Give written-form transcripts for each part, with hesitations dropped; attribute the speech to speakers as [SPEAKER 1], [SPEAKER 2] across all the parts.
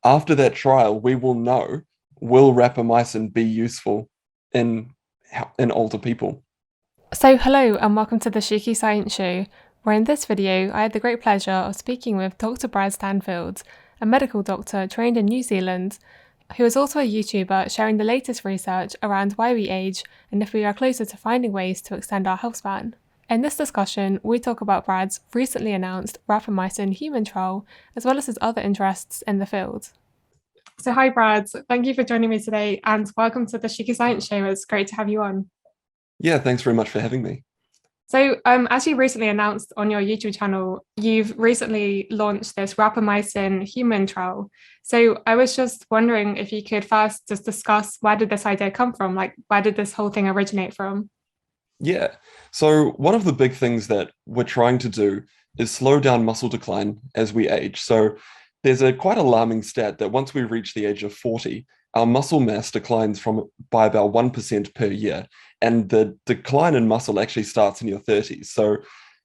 [SPEAKER 1] After that trial, we will know, will rapamycin be useful in older people?
[SPEAKER 2] So hello and welcome to the Cheeky Science Show, where in this video I had the great pleasure of speaking with Dr Brad Stanfield, a medical doctor trained in New Zealand, who is also a YouTuber sharing the latest research around why we age and if we are closer to finding ways to extend our health span. In this discussion, we talk about Brad's recently announced Rapamycin human trial, as well as his other interests in the field. So hi Brad, thank you for joining me today and welcome to the Cheeky Science Show. It's great to have you on.
[SPEAKER 1] Yeah, thanks very much for having me.
[SPEAKER 2] So, as you recently announced on your YouTube channel, you've recently launched this rapamycin human trial. So, I was just wondering if you could first just discuss where did this idea come from? Like, where did this whole thing originate from?
[SPEAKER 1] Yeah. So one of the big things that we're trying to do is slow down muscle decline as we age. So there's a quite alarming stat that once we reach the age of 40, our muscle mass declines by about 1% per year. And the decline in muscle actually starts in your 30s. So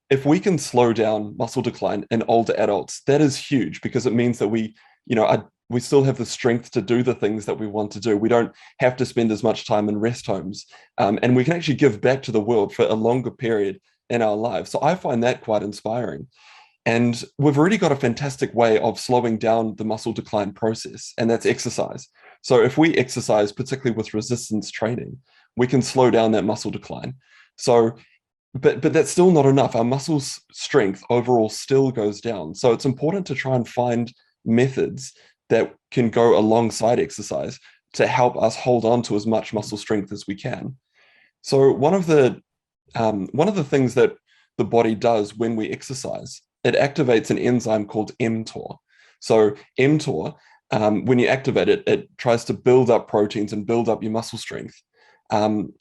[SPEAKER 1] if we can slow down muscle decline in older adults, that is huge because it means that we still have the strength to do the things that we want to do. We don't have to spend as much time in rest homes, and we can actually give back to the world for a longer period in our lives. So I find that quite inspiring. And we've already got a fantastic way of slowing down the muscle decline process, and that's exercise. So if we exercise, particularly with resistance training, we can slow down that muscle decline. So but that's still not enough. Our muscles strength overall still goes down. So it's important to try and find methods that can go alongside exercise to help us hold on to as much muscle strength as we can. So one of the things that the body does when we exercise, it activates an enzyme called mTOR. So mTOR, when you activate it, it tries to build up proteins and build up your muscle strength. Um,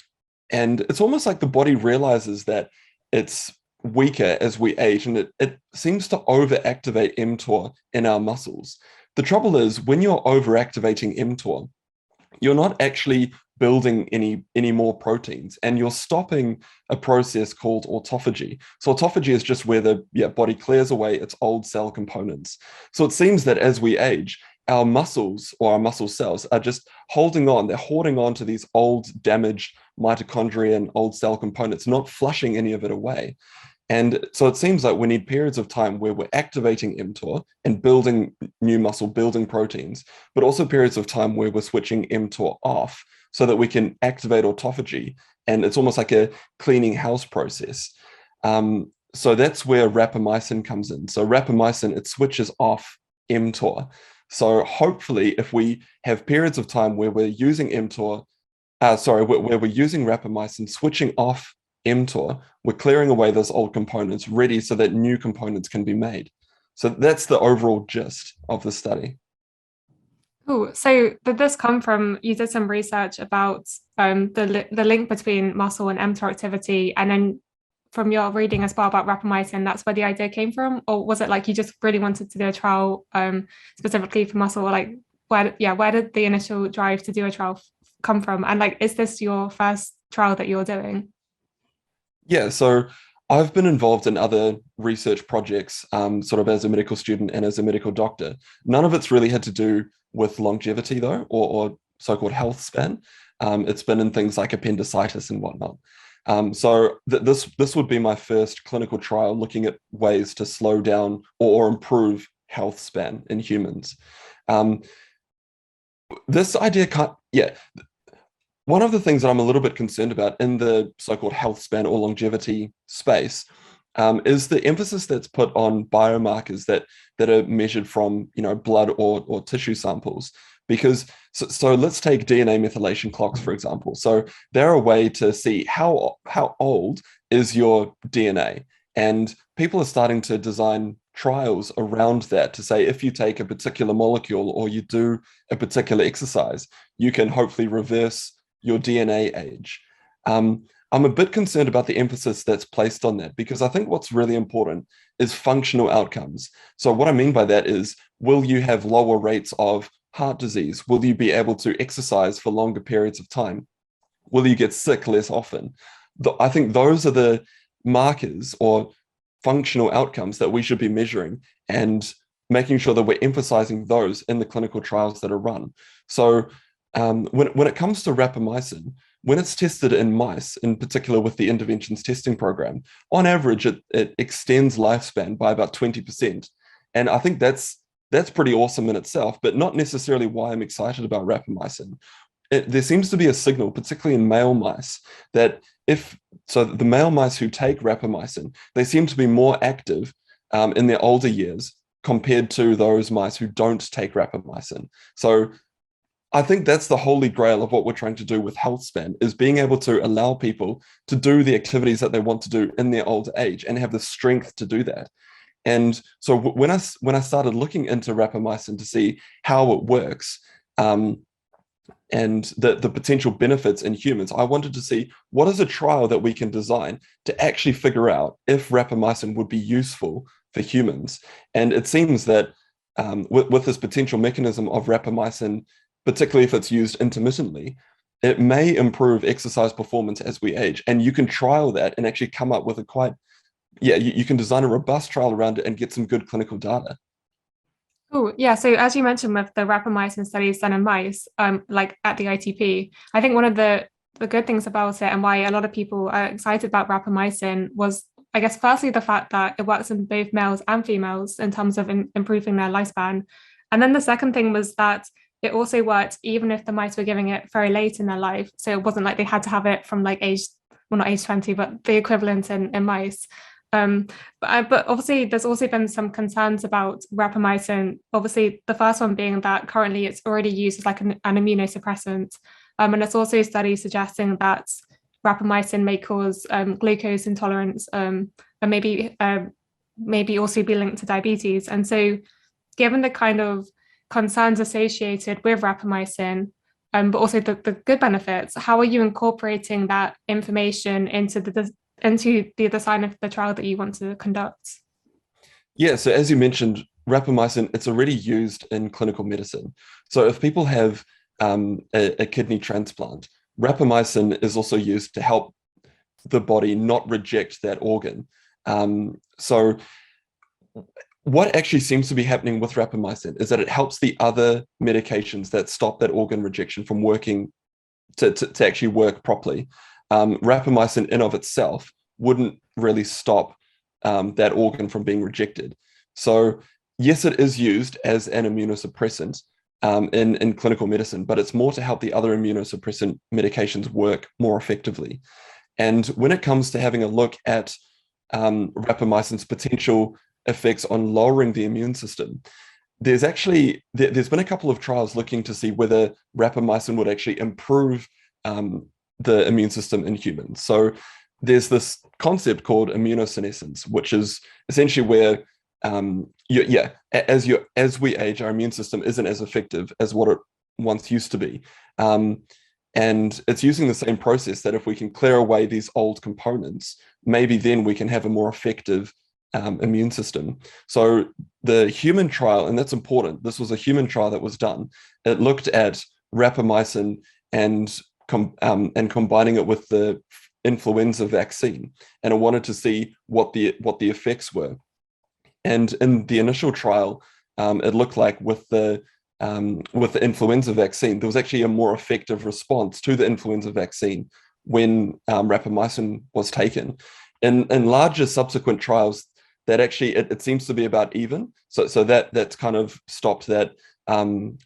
[SPEAKER 1] and it's almost like the body realizes that it's weaker as we age, and it seems to overactivate mTOR in our muscles. The trouble is, when you're overactivating mTOR, you're not actually building any more proteins, and you're stopping a process called autophagy. So autophagy is just where the body clears away its old cell components. So it seems that as we age, our muscles or our muscle cells are just holding on. They're holding on to these old damaged mitochondria and old cell components, not flushing any of it away. And so it seems like we need periods of time where we're activating mTOR and building new muscle, building proteins, but also periods of time where we're switching mTOR off so that we can activate autophagy. And it's almost like a cleaning house process. So that's where rapamycin comes in. So rapamycin, it switches off mTOR. So hopefully, if we have periods of time where we're using where we're using rapamycin, switching off mTOR, we're clearing away those old components, ready so that new components can be made. So that's the overall gist of the study.
[SPEAKER 2] Oh, so did this come from you did some research about the link between muscle and mTOR activity, and then from your reading as well about rapamycin, that's where the idea came from, or was it like you just really wanted to do a trial specifically for muscle, or like where did the initial drive to do a trial come from, and like is this your first trial that you're doing?
[SPEAKER 1] Yeah, so I've been involved in other research projects, sort of as a medical student and as a medical doctor. None of it's really had to do with longevity, though, or so-called health span. It's been in things like appendicitis and whatnot. So this would be my first clinical trial looking at ways to slow down or improve health span in humans. Um, this idea can't, yeah, one of the things that I'm a little bit concerned about in the so-called health span or longevity space is the emphasis that's put on biomarkers that are measured from blood or tissue samples. Because so let's take DNA methylation clocks, for example. So they're a way to see how old is your DNA, and people are starting to design trials around that to say if you take a particular molecule or you do a particular exercise, you can hopefully reverse your DNA age. I'm a bit concerned about the emphasis that's placed on that because I think what's really important is functional outcomes. So what I mean by that is, will you have lower rates of heart disease? Will you be able to exercise for longer periods of time? Will you get sick less often? I think those are the markers or functional outcomes that we should be measuring and making sure that we're emphasizing those in the clinical trials that are run. So when it comes to rapamycin, when it's tested in mice, in particular with the interventions testing program, on average, it extends lifespan by about 20%. And I think that's pretty awesome in itself, but not necessarily why I'm excited about rapamycin. There seems to be a signal, particularly in male mice, that the male mice who take rapamycin, they seem to be more active in their older years compared to those mice who don't take rapamycin. So I think that's the holy grail of what we're trying to do with health span, is being able to allow people to do the activities that they want to do in their older age and have the strength to do that. And so when I started looking into rapamycin to see how it works, and the potential benefits in humans, I wanted to see what is a trial that we can design to actually figure out if rapamycin would be useful for humans. And it seems that with this potential mechanism of rapamycin, particularly if it's used intermittently, it may improve exercise performance as we age. And you can trial that and actually come up with you can design a robust trial around it and get some good clinical data.
[SPEAKER 2] Oh, yeah. So as you mentioned with the rapamycin studies done in mice, like at the ITP, I think one of the good things about it and why a lot of people are excited about rapamycin was, I guess, firstly, the fact that it works in both males and females in terms of improving their lifespan. And then the second thing was that it also worked even if the mice were giving it very late in their life. So it wasn't like they had to have it from like not age 20, but the equivalent in mice. But obviously, there's also been some concerns about rapamycin. Obviously, the first one being that currently it's already used as like an immunosuppressant. And there's also studies suggesting that rapamycin may cause glucose intolerance and maybe also be linked to diabetes. And so, given the kind of concerns associated with rapamycin, but also the good benefits, how are you incorporating that information into the design of the trial that you want to conduct?
[SPEAKER 1] Yeah, so as you mentioned, rapamycin, it's already used in clinical medicine. So if people have a kidney transplant, rapamycin is also used to help the body not reject that organ. So what actually seems to be happening with rapamycin is that it helps the other medications that stop that organ rejection from working to actually work properly. Rapamycin in of itself wouldn't really stop that organ from being rejected. So yes, it is used as an immunosuppressant in clinical medicine, but it's more to help the other immunosuppressant medications work more effectively. And when it comes to having a look at rapamycin's potential effects on lowering the immune system, there's been a couple of trials looking to see whether rapamycin would actually improve the immune system in humans. So there's this concept called immunosenescence, which is essentially where as we age, our immune system isn't as effective as what it once used to be. And it's using the same process that if we can clear away these old components, maybe then we can have a more effective immune system. So the human trial, and that's important, this was a human trial that was done. It looked at rapamycin and combining it with the influenza vaccine, and it wanted to see what the effects were. And in the initial trial, it looked like with the influenza vaccine, there was actually a more effective response to the influenza vaccine when rapamycin was taken. In larger subsequent trials, that actually it seems to be about even. So that's kind of stopped that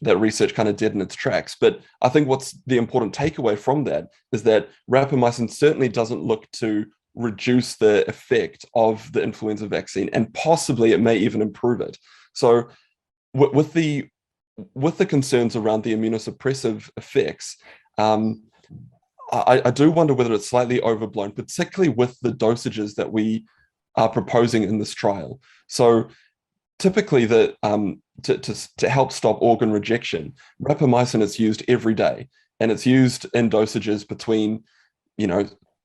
[SPEAKER 1] research kind of dead in its tracks. But I think what's the important takeaway from that is that rapamycin certainly doesn't look to reduce the effect of the influenza vaccine, and possibly it may even improve it. So with the concerns around the immunosuppressive effects, I do wonder whether it's slightly overblown, particularly with the dosages that we are proposing in this trial. So typically to help stop organ rejection, rapamycin is used every day, and it's used in dosages between,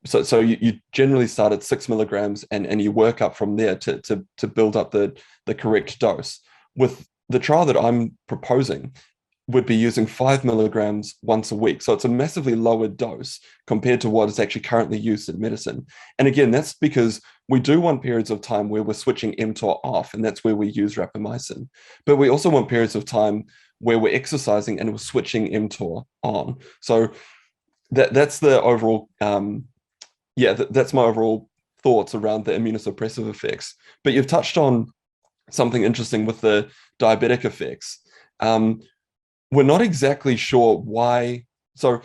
[SPEAKER 1] so you generally start at 6 milligrams and you work up from there to build up the correct dose. With the trial that I'm proposing, would be using 5 milligrams once a week. So it's a massively lower dose compared to what is actually currently used in medicine. And again, that's because we do want periods of time where we're switching mTOR off, and that's where we use rapamycin. But we also want periods of time where we're exercising and we're switching mTOR on. So that's the overall, that's my overall thoughts around the immunosuppressive effects. But you've touched on something interesting with the diabetic effects. We're not exactly sure why. So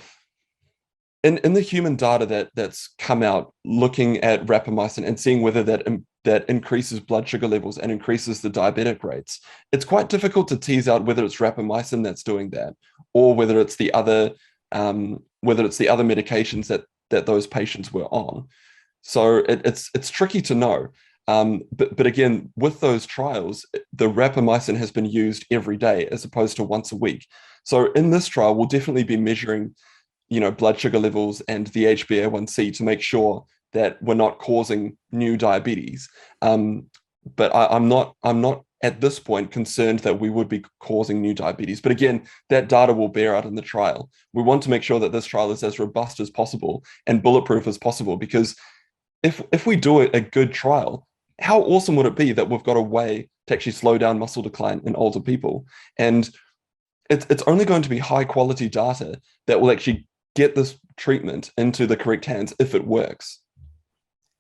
[SPEAKER 1] in the human data that's come out looking at rapamycin and seeing whether that increases blood sugar levels and increases the diabetic rates, it's quite difficult to tease out whether it's rapamycin that's doing that or whether it's the other medications that those patients were on. So it's tricky to know. But again, with those trials, the rapamycin has been used every day as opposed to once a week. So in this trial, we'll definitely be measuring, blood sugar levels and the HbA1c to make sure that we're not causing new diabetes. But I'm not at this point concerned that we would be causing new diabetes. But again, that data will bear out in the trial. We want to make sure that this trial is as robust as possible and bulletproof as possible, because if we do a good trial, how awesome would it be that we've got a way to actually slow down muscle decline in older people? And it's only going to be high quality data that will actually get this treatment into the correct hands if it works.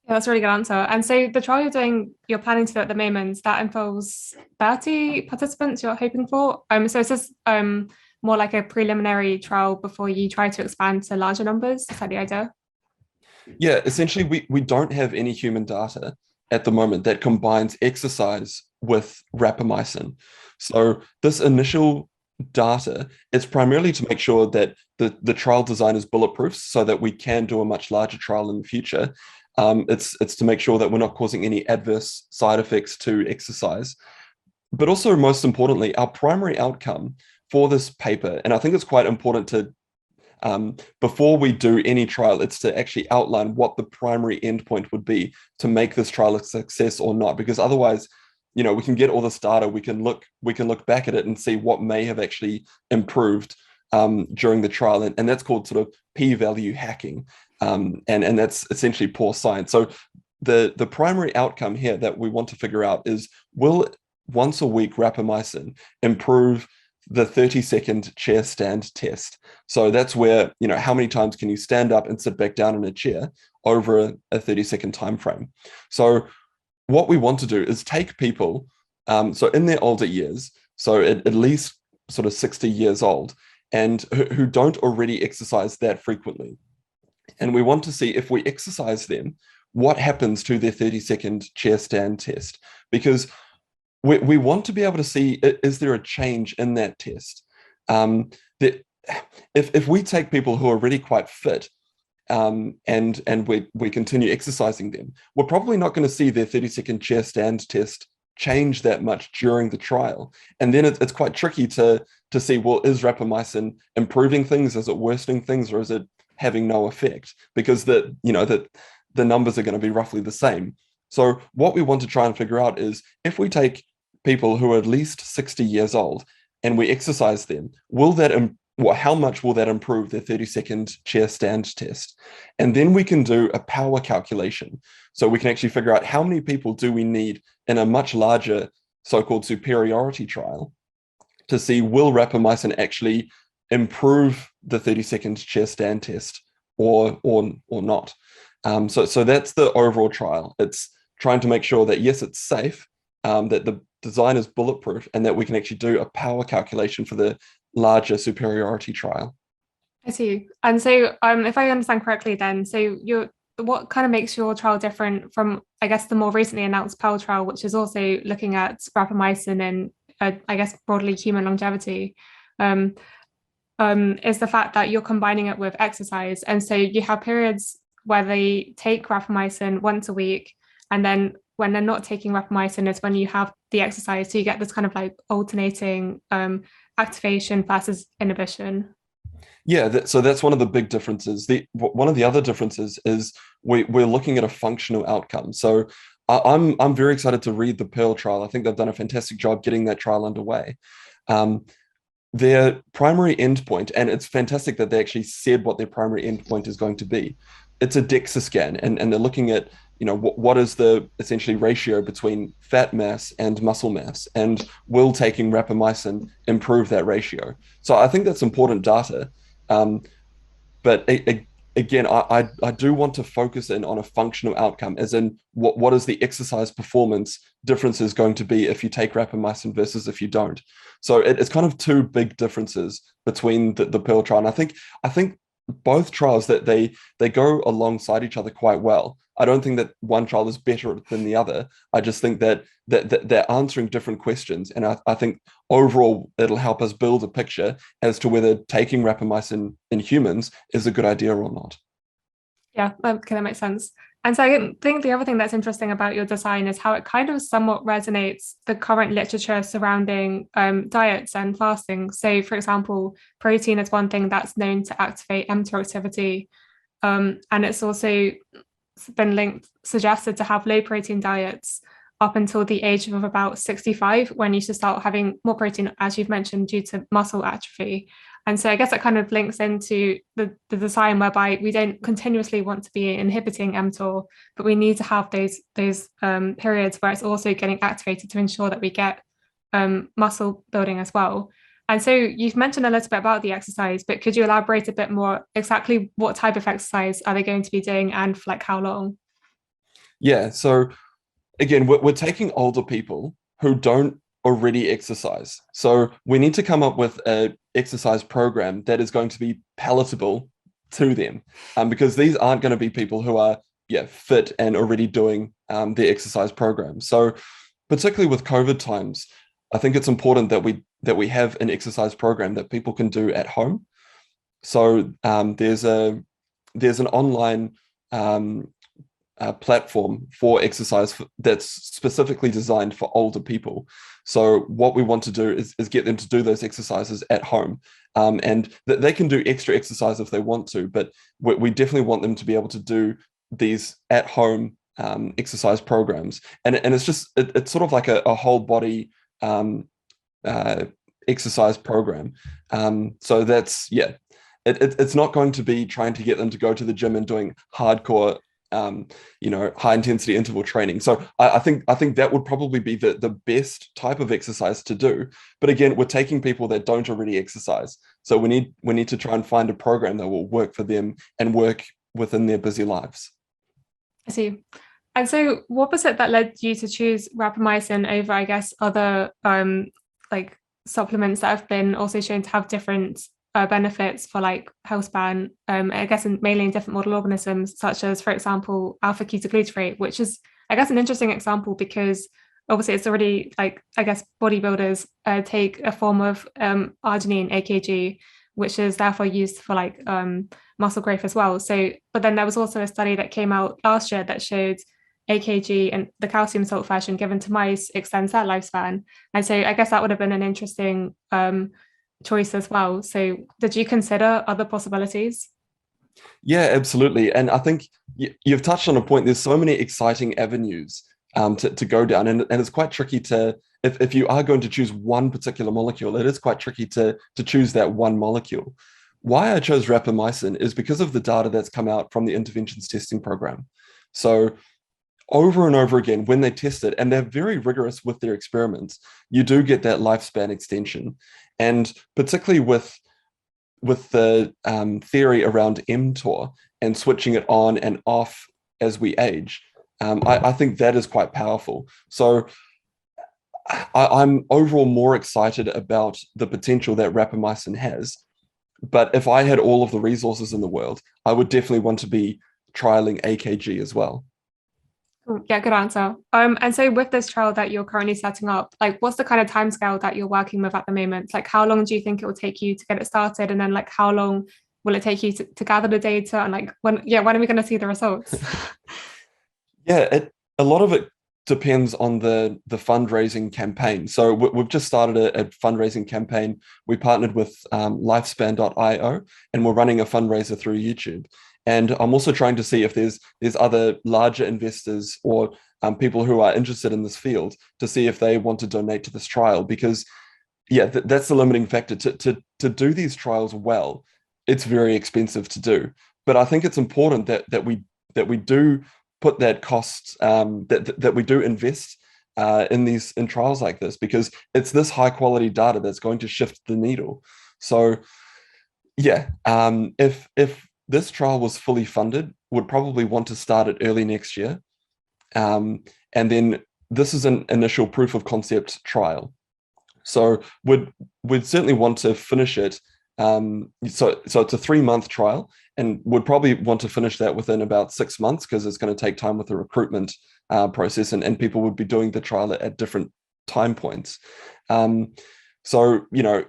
[SPEAKER 2] Yeah, that's a really good answer. And so the trial you're planning to do at the moment, that involves 30 participants you're hoping for. So is this more like a preliminary trial before you try to expand to larger numbers? Is that the idea?
[SPEAKER 1] Yeah, essentially we don't have any human data at the moment that combines exercise with rapamycin. So this initial data is primarily to make sure that the trial design is bulletproof so that we can do a much larger trial in the future. It's to make sure that we're not causing any adverse side effects to exercise. But also, most importantly, our primary outcome for this paper, and I think it's quite important to before we do any trial, it's to actually outline what the primary endpoint would be to make this trial a success or not. Because otherwise, we can get all this data, we can look back at it and see what may have actually improved during the trial, and that's called sort of p-value hacking, and that's essentially poor science. So the primary outcome here that we want to figure out is, will once a week rapamycin improve the 30-second chair stand test? So that's where, how many times can you stand up and sit back down in a chair over a 30-second time frame? So what we want to do is take people, so in their older years, so at least sort of 60 years old, and who don't already exercise that frequently. And we want to see, if we exercise them, what happens to their 30-second chair stand test? Because we want to be able to see, is there a change in that test? That if we take people who are already quite fit, and we continue exercising them, we're probably not going to see their 30-second chair stand test change that much during the trial. And then it's quite tricky to see, well, is rapamycin improving things? Is it worsening things? Or is it having no effect? Because the numbers are going to be roughly the same. So what we want to try and figure out is, if we take people who are at least 60 years old and we exercise them, how much will that improve their 30-second chair stand test? And then we can do a power calculation. So we can actually figure out how many people do we need in a much larger so-called superiority trial to see, will rapamycin actually improve the 30-second chair stand test or not? So that's the overall trial. It's trying to make sure that, yes, it's safe, that the design is bulletproof, and that we can actually do a power calculation for the larger superiority trial.
[SPEAKER 2] I see. And so if I understand correctly then, so what kind of makes your trial different from, I guess, the more recently announced PEARL trial, which is also looking at rapamycin and I guess broadly human longevity, is the fact that you're combining it with exercise. And so you have periods where they take rapamycin once a week, and then when they're not taking rapamycin is when you have the exercise. So you get this kind of like alternating activation versus inhibition.
[SPEAKER 1] Yeah, so that's one of the big differences. One of the other differences is we're looking at a functional outcome. So I'm very excited to read the PEARL trial. I think they've done a fantastic job getting that trial underway. their primary endpoint, and it's fantastic that they actually said what their primary endpoint is going to be. It's a DEXA scan, and they're looking at, what is the essentially ratio between fat mass and muscle mass, and will taking rapamycin improve that ratio? So I think that's important data. But again, I do want to focus in on a functional outcome, as in what is the exercise performance differences going to be if you take rapamycin versus if you don't. So it's kind of two big differences between the pill trial. And I think both trials, that they go alongside each other quite well. I don't think that one trial is better than the other. I just think that they're answering different questions. And I think overall it'll help us build a picture as to whether taking rapamycin in humans is a good idea or not.
[SPEAKER 2] Yeah, okay, that makes sense. And so I think the other thing that's interesting about your design is how it kind of somewhat resonates the current literature surrounding diets and fasting. So, for example, protein is one thing that's known to activate mTOR activity. And it's also been suggested to have low protein diets up until the age of about 65, when you should start having more protein, as you've mentioned, due to muscle atrophy. And so I guess that kind of links into the design whereby we don't continuously want to be inhibiting mTOR, but we need to have those periods where it's also getting activated to ensure that we get muscle building as well. And so you've mentioned a little bit about the exercise, but could you elaborate a bit more exactly what type of exercise are they going to be doing and for like how long?
[SPEAKER 1] Yeah. So again, we're taking older people who don't already exercise. So we need to come up with a exercise program that is going to be palatable to them, because these aren't going to be people who are fit and already doing their exercise program. So particularly with COVID times, I think it's important that we have an exercise program that people can do at home. So there's an online platform for exercise that's specifically designed for older people. So what we want to do is get them to do those exercises at home, and they can do extra exercise if they want to, but we definitely want them to be able to do these at home exercise programs. And it's sort of like a whole body exercise program. So that's, it's not going to be trying to get them to go to the gym and doing hardcore high intensity interval training. So I think that would probably be the best type of exercise to do. But again, we're taking people that don't already exercise. So we need to try and find a program that will work for them and work within their busy lives.
[SPEAKER 2] I see. And so what was it that led you to choose rapamycin over, I guess, other like supplements that have been also shown to have different benefits for like healthspan, I guess mainly in different model organisms, such as, for example, alpha-ketoglutarate, which is, I guess, an interesting example because obviously it's already like, I guess, bodybuilders take a form of arginine, AKG, which is therefore used for like muscle growth as well. So, but then there was also a study that came out last year that showed AKG and the calcium salt version given to mice extends their lifespan. And so I guess that would have been an interesting choice as well. So did you consider other possibilities?
[SPEAKER 1] Yeah, absolutely. And I think you've touched on a point. There's so many exciting avenues to go down. And it's quite tricky to, if you are going to choose one particular molecule, it is quite tricky to choose that one molecule. Why I chose rapamycin is because of the data that's come out from the interventions testing program. So over and over again, when they test it, and they're very rigorous with their experiments, you do get that lifespan extension. And particularly with the theory around mTOR and switching it on and off as we age, I think that is quite powerful. So I'm overall more excited about the potential that rapamycin has. But if I had all of the resources in the world, I would definitely want to be trialing AKG as well.
[SPEAKER 2] Yeah, good answer. And so with this trial that you're currently setting up, like what's the kind of timescale that you're working with at the moment? Like how long do you think it will take you to get it started? And then like how long will it take you to gather the data? And like when are we going to see the results?
[SPEAKER 1] Yeah, a lot of it depends on the fundraising campaign. So we've just started a fundraising campaign. We partnered with lifespan.io, and we're running a fundraiser through YouTube. And I'm also trying to see if there's other larger investors or people who are interested in this field to see if they want to donate to this trial, because yeah, that's the limiting factor. To do these trials well, it's very expensive to do. But I think it's important that we do put that cost, that we do invest in trials like this, because it's this high quality data that's going to shift the needle. So yeah, if this trial was fully funded, would probably want to start it early next year. And then this is an initial proof of concept trial. So would certainly want to finish it. So it's a 3-month trial, and would probably want to finish that within about 6 months, because it's going to take time with the recruitment process, and people would be doing the trial at different time points. So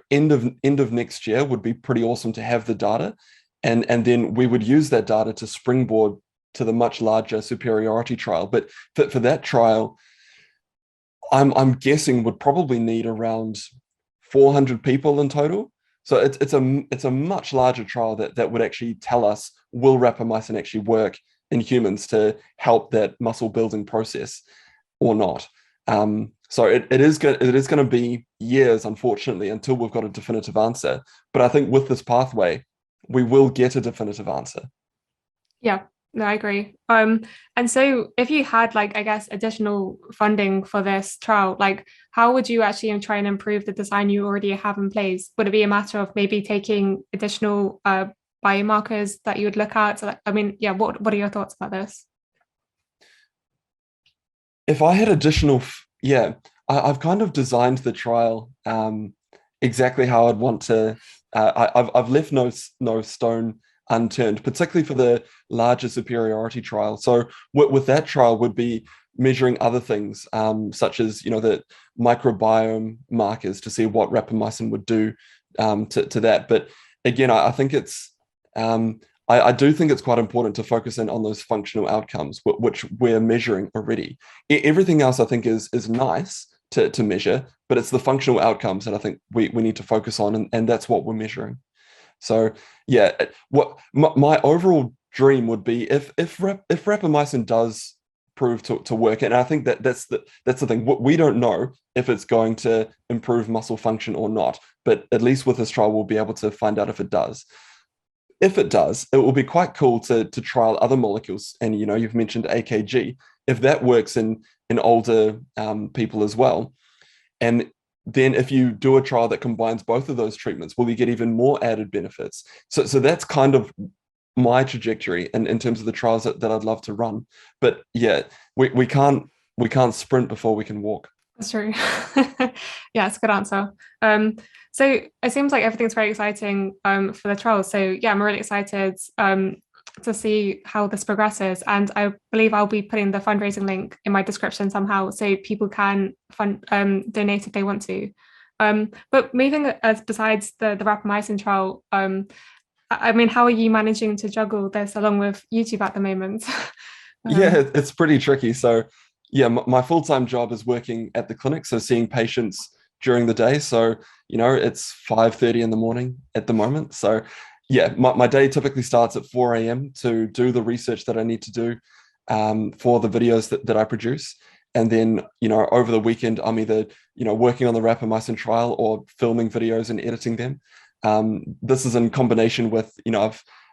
[SPEAKER 1] end of next year would be pretty awesome to have the data, and then we would use that data to springboard to the much larger superiority trial. But for that trial, I'm guessing would probably need around 400 people in total. So it's a much larger trial that would actually tell us, will rapamycin actually work in humans to help that muscle building process or not. So it is going to be years, unfortunately, until we've got a definitive answer. But I think with this pathway, we will get a definitive answer.
[SPEAKER 2] Yeah, no, I agree. And so if you had like, I guess, additional funding for this trial, like how would you actually try and improve the design you already have in place? Would it be a matter of maybe taking additional biomarkers that you would look at? So, I mean, yeah, what are your thoughts about this?
[SPEAKER 1] If I had additional, yeah, I've kind of designed the trial exactly how I'd want to. I've left no stone unturned, particularly for the larger superiority trial. So with that trial would be measuring other things, such as the microbiome markers, to see what rapamycin would do to that. But again, I think it's I do think it's quite important to focus in on those functional outcomes, which we're measuring already. Everything else I think is nice to measure, but it's the functional outcomes that I think we need to focus on, and that's what we're measuring. So yeah, what my overall dream would be, if rapamycin does prove to work, and I think that's the thing. We don't know if it's going to improve muscle function or not, but at least with this trial we'll be able to find out if it does. If it does, it will be quite cool to trial other molecules. And you've mentioned AKG. If that works in older people as well, and then if you do a trial that combines both of those treatments, will you get even more added benefits? So that's kind of my trajectory in terms of the trials that I'd love to run. But yeah, we can't sprint before we can walk.
[SPEAKER 2] That's true. Yeah, it's a good answer. So it seems like everything's very exciting for the trial. So yeah, I'm really excited to see how this progresses. And I believe I'll be putting the fundraising link in my description somehow, so people can donate if they want to. But moving as besides the rapamycin trial, I mean, how are you managing to juggle this along with YouTube at the moment?
[SPEAKER 1] Yeah, it's pretty tricky. So yeah, my full-time job is working at the clinic, so seeing patients during the day. So it's 5:30 in the morning at the moment. So yeah, my day typically starts at 4 a.m. to do the research that I need to do for the videos that I produce. And then, over the weekend, I'm either, working on the rapamycin trial or filming videos and editing them. This is in combination with,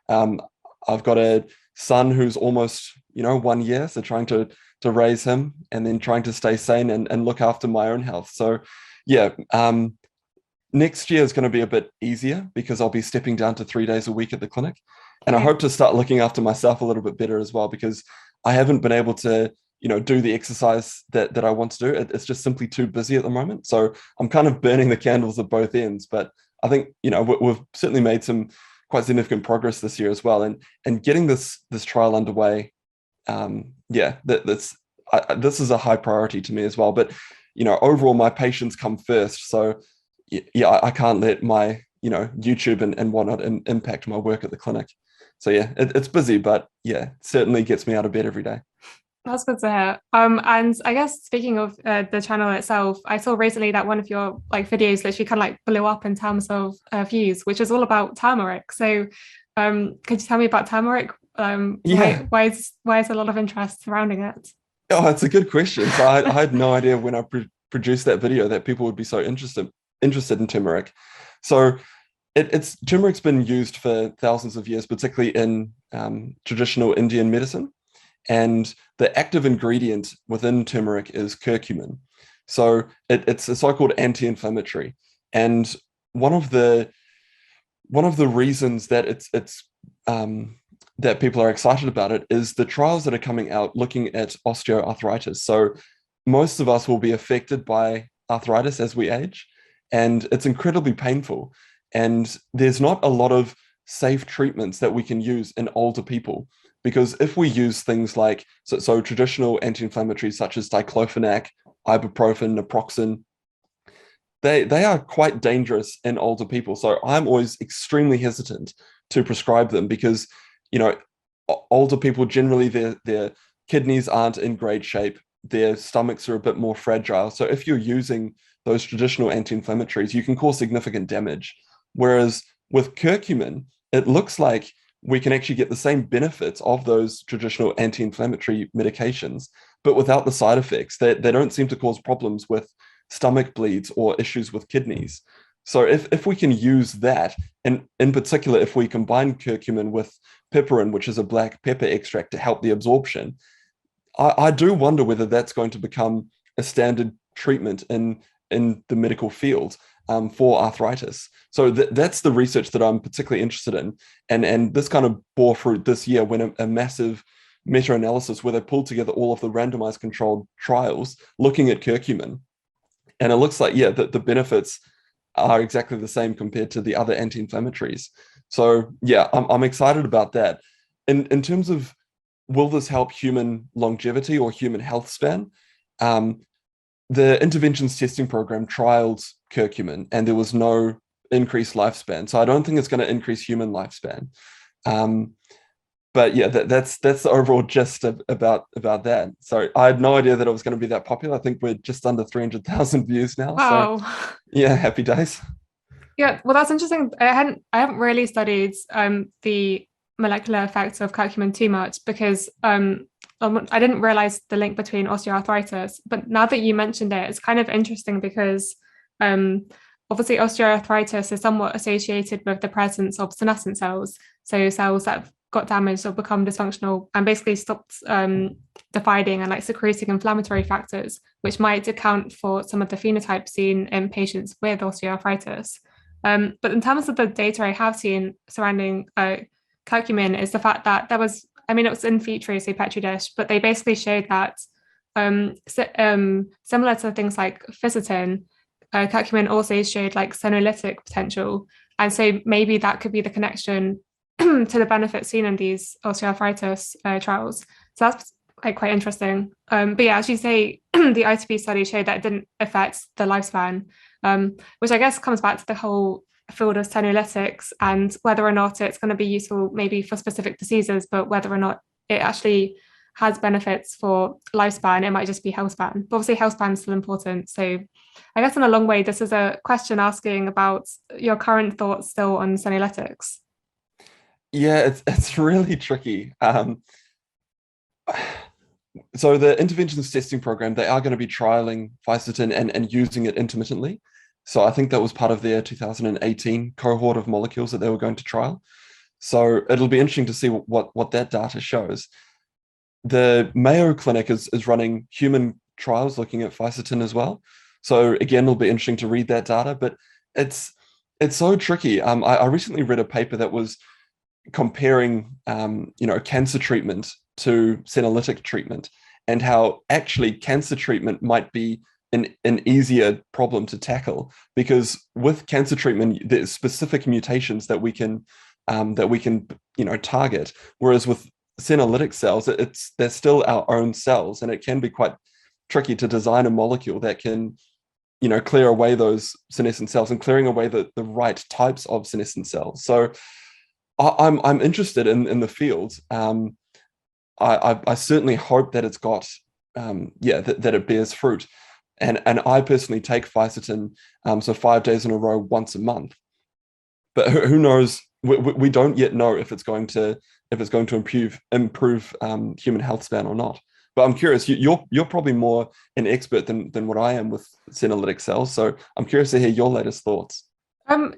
[SPEAKER 1] I've got a son who's almost, 1 year. So trying to raise him, and then trying to stay sane and look after my own health. So yeah, next year is going to be a bit easier, because I'll be stepping down to 3 days a week at the clinic. And I hope to start looking after myself a little bit better as well, because I haven't been able to, do the exercise that I want to do. It's just simply too busy at the moment. So I'm kind of burning the candles at both ends. But I think, we've certainly made some quite significant progress this year as well. And getting this trial underway, yeah, this is a high priority to me as well. But, overall, my patients come first. So yeah, I can't let my, YouTube and whatnot impact my work at the clinic. So yeah, it's busy, but yeah, it certainly gets me out of bed every day.
[SPEAKER 2] That's good to hear. And I guess speaking of the channel itself, I saw recently that one of your like videos literally kind of like blew up in terms of views, which is all about turmeric. So, could you tell me about turmeric?
[SPEAKER 1] Yeah.
[SPEAKER 2] Why is a lot of interest surrounding it?
[SPEAKER 1] Oh, it's a good question. So I had no idea when I produced that video that people would be so interested. interested in turmeric. So it's turmeric's been used for thousands of years, particularly in traditional Indian medicine. And the active ingredient within turmeric is curcumin. So it's a so-called anti-inflammatory. And one of the reasons that that people are excited about it is the trials that are coming out looking at osteoarthritis. So most of us will be affected by arthritis as we age, and it's incredibly painful. And there's not a lot of safe treatments that we can use in older people, because if we use things like so traditional anti-inflammatories such as diclofenac, ibuprofen, naproxen, they are quite dangerous in older people. So I'm always extremely hesitant to prescribe them because, you know, older people generally their kidneys aren't in great shape, their stomachs are a bit more fragile. So if you're using those traditional anti-inflammatories, you can cause significant damage. Whereas with curcumin, it looks like we can actually get the same benefits of those traditional anti-inflammatory medications, but without the side effects. They don't seem to cause problems with stomach bleeds or issues with kidneys. So if we can use that, and in particular, if we combine curcumin with piperine, which is a black pepper extract to help the absorption, I do wonder whether that's going to become a standard treatment in the medical field for arthritis. So that's the research that I'm particularly interested in. And this kind of bore fruit this year when a massive meta-analysis where they pulled together all of the randomized controlled trials looking at curcumin. And it looks like, yeah, the benefits are exactly the same compared to the other anti-inflammatories. So yeah, I'm excited about that. In terms of will this help human longevity or human health span? The interventions testing program trialed curcumin and there was no increased lifespan. So I don't think it's going to increase human lifespan. But yeah, that's the overall gist about that. So I had no idea that it was going to be that popular. I think we're just under 300,000 views now. So
[SPEAKER 2] Wow.
[SPEAKER 1] yeah, happy days.
[SPEAKER 2] Yeah, well, that's interesting. I haven't really studied the molecular effects of curcumin too much because I didn't realize the link between osteoarthritis. But now that you mentioned it, it's kind of interesting because obviously osteoarthritis is somewhat associated with the presence of senescent cells, so cells that have got damaged or become dysfunctional and basically stopped dividing and like secreting inflammatory factors, which might account for some of the phenotypes seen in patients with osteoarthritis. But in terms of the data I have seen surrounding curcumin is the fact that there was, I mean, it was in vitro, so petri dish, but they basically showed that similar to things like fisetin, curcumin also showed like senolytic potential. And so maybe that could be the connection to the benefits seen in these osteoarthritis trials. So that's like quite interesting. But yeah, as you say, the ITP study showed that it didn't affect the lifespan, which I guess comes back to the whole field of senolytics and whether or not it's going to be useful maybe for specific diseases, but whether or not it actually has benefits for lifespan, it might just be healthspan. But obviously healthspan is still important. So I guess in a long way, this is a question asking about your current thoughts still on senolytics.
[SPEAKER 1] Yeah, it's really tricky. So the interventions testing program, they are going to be trialing fisetin and using it intermittently. So I think that was part of their 2018 cohort of molecules that they were going to trial. So it'll be interesting to see what that data shows. The Mayo Clinic is running human trials looking at fisetin as well. So again, it'll be interesting to read that data, but it's so tricky. I recently read a paper that was comparing cancer treatment to senolytic treatment and how actually cancer treatment might be an easier problem to tackle because with cancer treatment there's specific mutations that we can target, whereas with senolytic cells they're still our own cells and it can be quite tricky to design a molecule that can clear away those senescent cells and clearing away the right types of senescent cells. So I'm interested in the field. I certainly hope that it's got that it bears fruit. And I personally take fisetin so 5 days in a row once a month. But who knows? We don't yet know if it's going to improve human health span or not. But I'm curious, you're probably more an expert than what I am with senolytic cells. So I'm curious to hear your latest thoughts.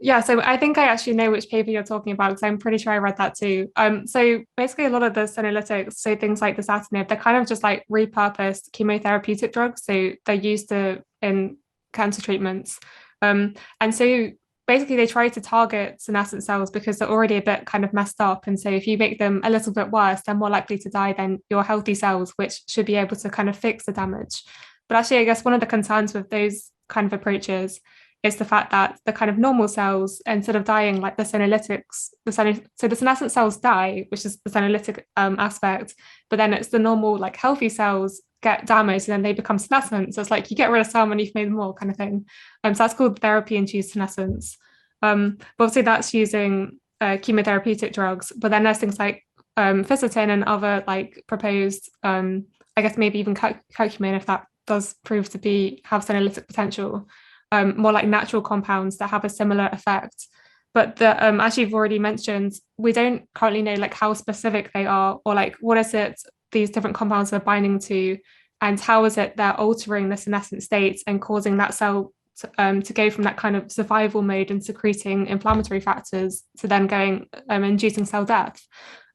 [SPEAKER 2] Yeah, so I think I actually know which paper you're talking about because I'm pretty sure I read that too. So basically a lot of the senolytics, so things like the dasatinib, they're kind of just like repurposed chemotherapeutic drugs. So they're used in cancer treatments. And so basically they try to target senescent cells because they're already a bit kind of messed up. And so if you make them a little bit worse, they're more likely to die than your healthy cells, which should be able to kind of fix the damage. But actually, I guess one of the concerns with those kind of approaches is the fact that the kind of normal cells, instead of dying like the senolytics, so the senescent cells die, which is the senolytic aspect, but then it's the normal like healthy cells get damaged and then they become senescent. So it's like you get rid of some and you've made them more kind of thing. So that's called therapy-induced senescence. But obviously that's using chemotherapeutic drugs, but then there's things like Visitin and other like proposed, I guess maybe even curcumin if that does prove to have senolytic potential. More like natural compounds that have a similar effect. But as you've already mentioned, we don't currently know like how specific they are or like what is it these different compounds are binding to and how is it they're altering the senescent states and causing that cell to go from that kind of survival mode and secreting inflammatory factors to then going inducing cell death.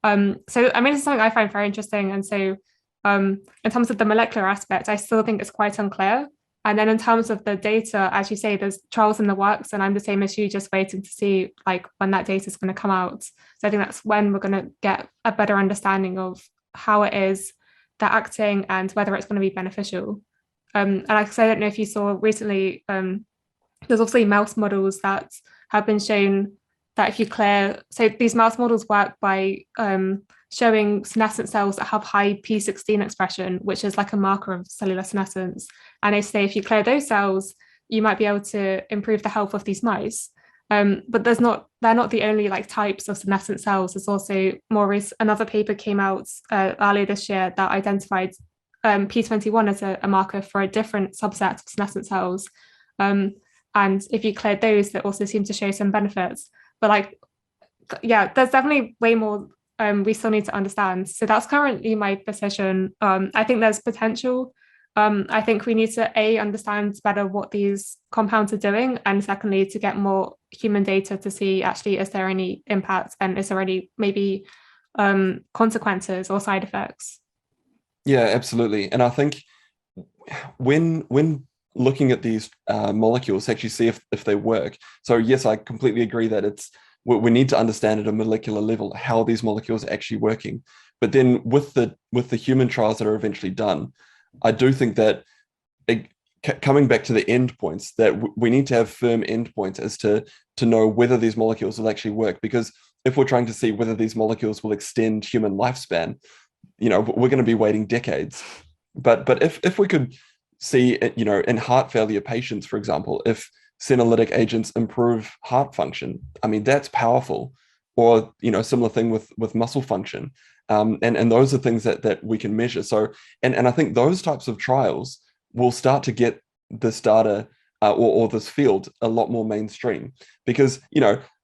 [SPEAKER 2] So I mean, it's something I find very interesting. And so in terms of the molecular aspect, I still think it's quite unclear. And then in terms of the data, as you say, there's trials in the works, and I'm the same as you, just waiting to see like when that data is going to come out. So I think that's when we're going to get a better understanding of how it is they're acting and whether it's going to be beneficial. And like I said, I don't know if you saw recently, there's obviously mouse models that have been shown that if you clear, so these mouse models work by showing senescent cells that have high P16 expression, which is like a marker of cellular senescence. And they say if you clear those cells, you might be able to improve the health of these mice. But they're not the only like types of senescent cells. There's also another paper came out earlier this year that identified P21 as a marker for a different subset of senescent cells. And if you cleared those, that also seem to show some benefits. But like, yeah, there's definitely way more we still need to understand. So that's currently my position. I think there's potential. I think we need to understand better what these compounds are doing, and secondly, to get more human data to see actually is there any impact and is there any maybe consequences or side effects.
[SPEAKER 1] Yeah, absolutely. And I think when looking at these molecules, actually see if they work. So yes, I completely agree that we need to understand at a molecular level how these molecules are actually working. But then with the human trials that are eventually done, I do think that coming back to the endpoints, that we need to have firm endpoints as to know whether these molecules will actually work. Because if we're trying to see whether these molecules will extend human lifespan, we're going to be waiting decades. But if we could see, in heart failure patients, for example, if senolytic agents improve heart function, I mean, that's powerful. Or, similar thing with muscle function. And those are things that we can measure. So, and I think those types of trials will start to get this data or this field a lot more mainstream, because,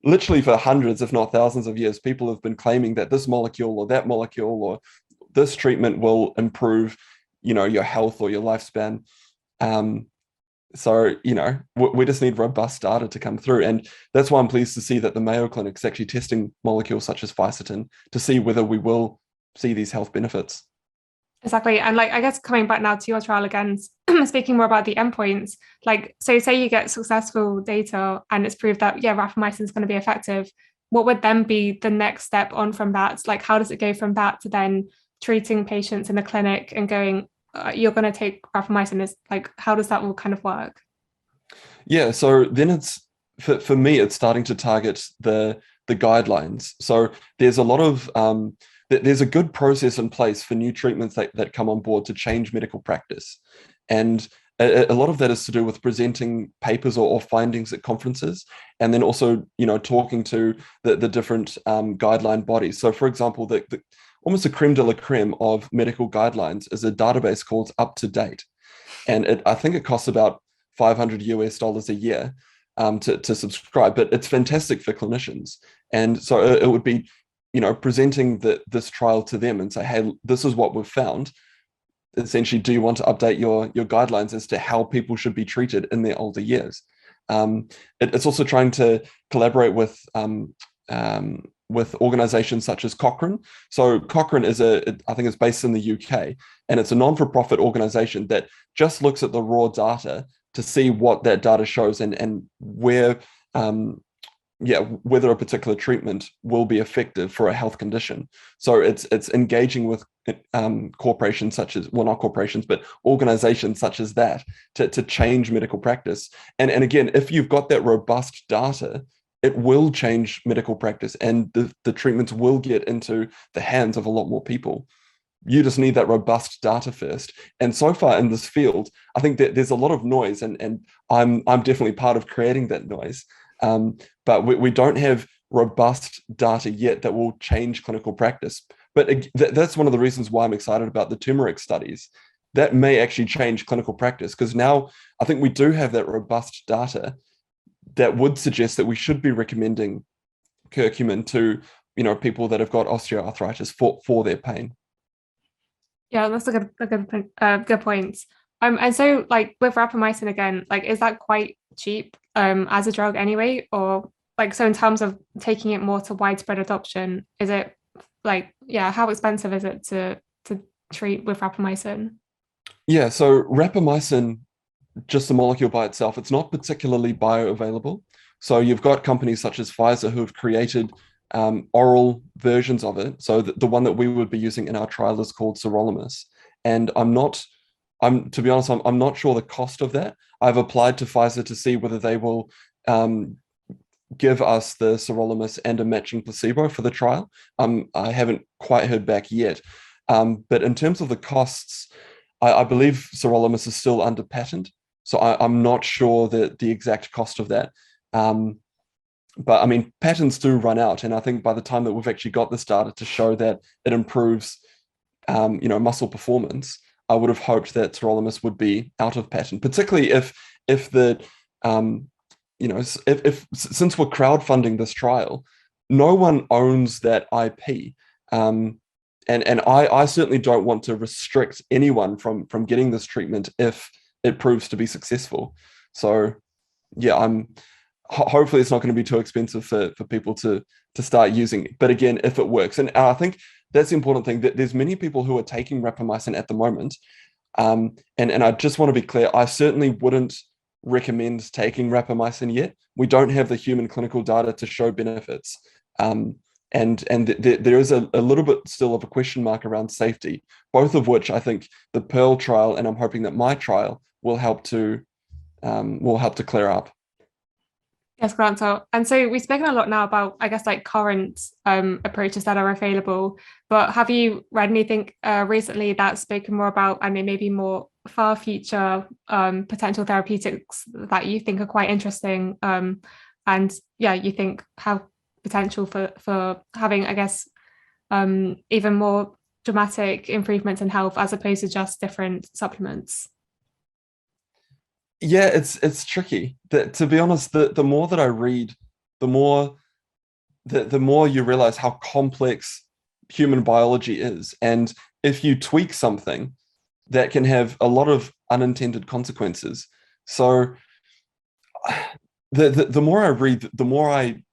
[SPEAKER 1] literally for hundreds, if not thousands of years, people have been claiming that this molecule or that molecule or this treatment will improve, your health or your lifespan. So, we just need robust data to come through. And that's why I'm pleased to see that the Mayo Clinic is actually testing molecules such as Visitin to see whether we will see these health benefits.
[SPEAKER 2] Exactly. And like, I guess coming back now to your trial again, speaking more about the endpoints, like, so say you get successful data and it's proved that, yeah, rapamycin is going to be effective. What would then be the next step on from that? Like, how does it go from that to then treating patients in the clinic and going, you're going to take rapamycin? Is like, how does that all kind of work?
[SPEAKER 1] Yeah, so then it's for me, it's starting to target the guidelines. So there's a lot of there's a good process in place for new treatments that come on board to change medical practice, and a lot of that is to do with presenting papers or findings at conferences, and then also talking to the different guideline bodies. So for example, the almost a creme de la creme of medical guidelines is a database called Up to Date, and I think it costs about $500 a year to subscribe, but it's fantastic for clinicians. And so it would be, presenting this trial to them and say, hey, this is what we've found. essentially, do you want to update your guidelines as to how people should be treated in their older years? It's also trying to collaborate with organizations such as Cochrane. So Cochrane I think it's based in the UK, and it's a non-for-profit organization that just looks at the raw data to see what that data shows and where whether a particular treatment will be effective for a health condition. So it's engaging with corporations such as, well, not corporations, but organizations such as that to change medical practice. And again, if you've got that robust data, it will change medical practice, and the treatments will get into the hands of a lot more people. You just need that robust data first. And so far in this field, I think that there's a lot of noise, and I'm definitely part of creating that noise. But we don't have robust data yet that will change clinical practice. But that's one of the reasons why I'm excited about the turmeric studies. That may actually change clinical practice, because now I think we do have that robust data that would suggest that we should be recommending curcumin to people that have got osteoarthritis for their pain.
[SPEAKER 2] Yeah, that's good point. And so like with rapamycin again, like is that quite cheap as a drug anyway, or like so in terms of taking it more to widespread adoption, is it like how expensive is it to treat with rapamycin?
[SPEAKER 1] Yeah, so rapamycin, just the molecule by itself, it's not particularly bioavailable. So you've got companies such as Pfizer who have created oral versions of it. So the one that we would be using in our trial is called sirolimus. And to be honest, I'm not sure the cost of that. I've applied to Pfizer to see whether they will give us the sirolimus and a matching placebo for the trial. I haven't quite heard back yet. But in terms of the costs, I believe sirolimus is still under patent. So I'm not sure the exact cost of that. But I mean, patents do run out. And I think by the time that we've actually got this data to show that it improves, muscle performance, I would have hoped that sirolimus would be out of patent, particularly if the, if since we're crowdfunding this trial, no one owns that IP. And I certainly don't want to restrict anyone from getting this treatment if it proves to be successful. So yeah, hopefully it's not going to be too expensive for people to start using it. But again, if it works, and I think that's the important thing, that there's many people who are taking rapamycin at the moment. And I just want to be clear, I certainly wouldn't recommend taking rapamycin yet. We don't have the human clinical data to show benefits. There is a little bit still of a question mark around safety, both of which I think the Pearl trial, and I'm hoping that my trial will help to clear up.
[SPEAKER 2] Yes, Grant. And so we've spoken a lot now about, I guess, like current approaches that are available. But have you read anything recently that's spoken more about, I mean, maybe more far future potential therapeutics that you think are quite interesting, and you think have potential for having, I guess, even more dramatic improvements in health as opposed to just different supplements?
[SPEAKER 1] Yeah, it's tricky. To be honest, the more that I read, the more you realize how complex human biology is. And if you tweak something, that can have a lot of unintended consequences. So the more I read, the more I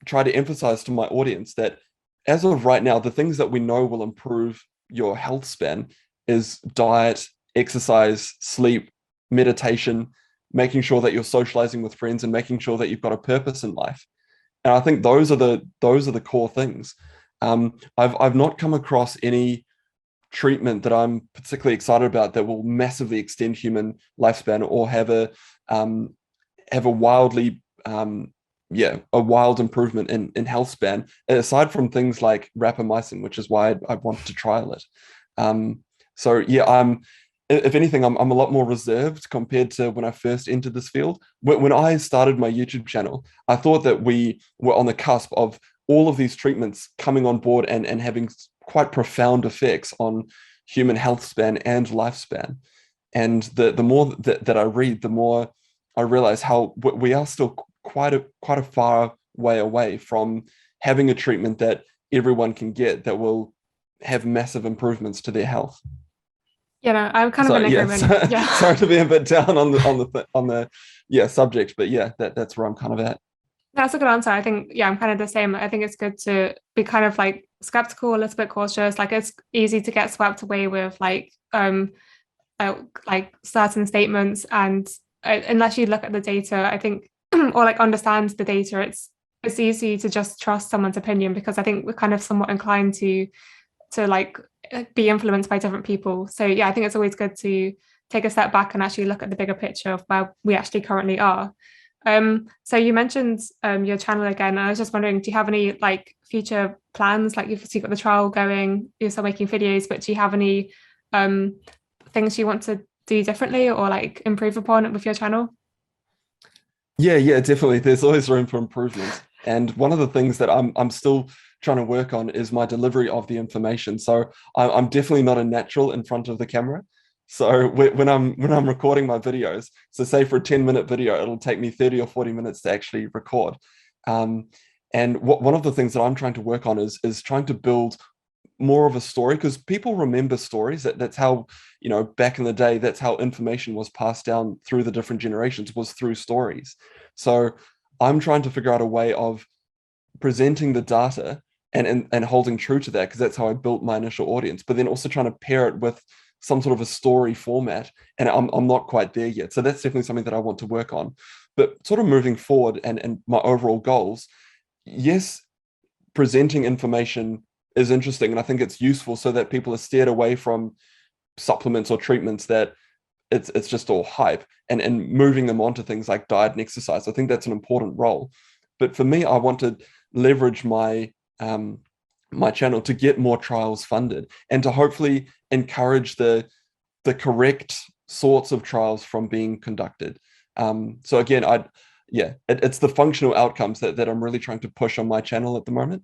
[SPEAKER 1] try to emphasize to my audience that as of right now, the things that we know will improve your health span is diet, exercise, sleep, meditation, making sure that you're socializing with friends, and making sure that you've got a purpose in life. And I think those are the core things. I've not come across any treatment that I'm particularly excited about that will massively extend human lifespan or have a wildly a wild improvement in health span, aside from things like rapamycin, which is why I wanted to trial it. So yeah, if anything, I'm a lot more reserved compared to when I first entered this field. When I started my YouTube channel, I thought that we were on the cusp of all of these treatments coming on board and having quite profound effects on human health span and lifespan. And the more that I read, the more I realize how we are still quite a far way away from having a treatment that everyone can get that will have massive improvements to their health.
[SPEAKER 2] You know, I'm kind of
[SPEAKER 1] So
[SPEAKER 2] in
[SPEAKER 1] yeah,
[SPEAKER 2] agreement. Yeah.
[SPEAKER 1] sorry to be a bit down on the yeah subject, but yeah, that's where I'm kind of at.
[SPEAKER 2] That's a good answer. I think, yeah, I'm kind of the same. I think it's good to be kind of like skeptical, a little bit cautious. Like it's easy to get swept away with like certain statements, and unless you look at the data, I think, or like understand the data, it's easy to just trust someone's opinion, because I think we're kind of somewhat inclined to like be influenced by different people. So yeah, I think it's always good to take a step back and actually look at the bigger picture of where we actually currently are. So you mentioned your channel again. I was just wondering, do you have any like future plans? Like you've got the trial going, you're still making videos, but do you have any um, things you want to do differently or like improve upon it with your channel?
[SPEAKER 1] Yeah, definitely. There's always room for improvement. And one of the things that I'm still trying to work on is my delivery of the information. So I'm definitely not a natural in front of the camera. So when I'm recording my videos, so say for a 10-minute video, it'll take me 30 or 40 minutes to actually record. Um, and one of the things that I'm trying to work on is trying to build more of a story, because people remember stories. That's how, back in the day, that's how information was passed down through the different generations, was through stories. So I'm trying to figure out a way of presenting the data and holding true to that, because that's how I built my initial audience, but then also trying to pair it with some sort of a story format. And I'm not quite there yet. So that's definitely something that I want to work on. But sort of moving forward and my overall goals, yes, presenting information is interesting, and I think it's useful so that people are steered away from supplements or treatments that it's just all hype, and moving them onto things like diet and exercise. I think that's an important role. But for me, I want to leverage my channel to get more trials funded and to hopefully encourage the correct sorts of trials from being conducted. So again, it's the functional outcomes that I'm really trying to push on my channel at the moment.